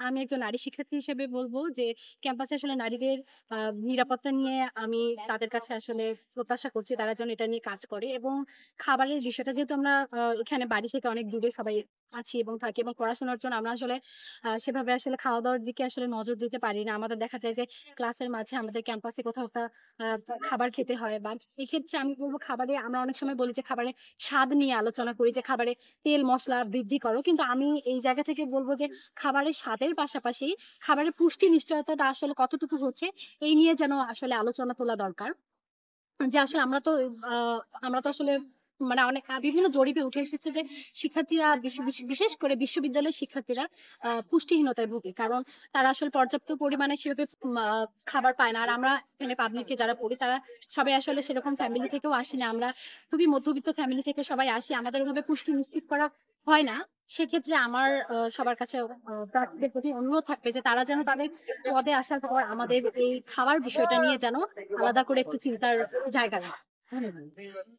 আমি একজন নারী শিক্ষার্থী হিসেবে বলব যে ক্যাম্পাসে আসলে নারীদের নিরাপত্তা নিয়ে আমি তাদের কাছে আসলে প্রত্যাশা করছি তারা যেন এটা নিয়ে কাজ করে এবং খাবারের বিষয়টা যেহেতু আমরা এখানে বাড়ি থেকে অনেক দূরে সবাই আছি এবং থাকি এবং পড়াশোনার জন্য আমরা আসলে সেভাবে আসলে খাওয়া দাওয়ার দিকে আসলে নজর দিতে পারি না। আমাদের দেখা যায় যে ক্লাসের মাঝে আমাদের ক্যাম্পাসে কোথাও একটা আহ, খাবার খেতে হয় বা এক্ষেত্রে আমি বলবো খাবারে আমরা অনেক সময় বলি যে খাবারের স্বাদ নিয়ে আলোচনা করি যে খাবারে তেল মশলা বৃদ্ধি করো, কিন্তু আমি এই জায়গা থেকে বলবো যে খাবারের স্বাদের পাশাপাশি খাবারের পুষ্টি নিশ্চয়তাটা আসলে কতটুকু হচ্ছে এই নিয়ে যেন আসলে আলোচনা তোলা দরকার। যে আসলে আমরা তো আসলে মানে অনেক বিভিন্ন জরিপে উঠে এসেছে যে শিক্ষার্থীরা বিশেষ করে বিশ্ববিদ্যালয়ের শিক্ষার্থীরা পুষ্টিহীনতায় ভোগে, কারণ তারা আসলে পর্যাপ্ত পরিমাণে সেভাবে খাবার পায় না। আর আমরা এখানে পাবলিকে যারা পড়ি তারা সবাই আসলে সেরকম ফ্যামিলি থেকেও আসি না, আমরা খুবই মধ্যবিত্ত ফ্যামিলি থেকে সবাই আসি, আমাদের ওভাবে পুষ্টি নিশ্চিত করা হয় না। সেক্ষেত্রে আমার সবার কাছে প্রার্থীদের প্রতি অনুরোধ থাকবে যে তারা যেন তাদের পদে আসার পর আমাদের এই খাবার বিষয়টা নিয়ে যেন আলাদা করে একটু চিন্তার জায়গা নেই। ধন্যবাদ।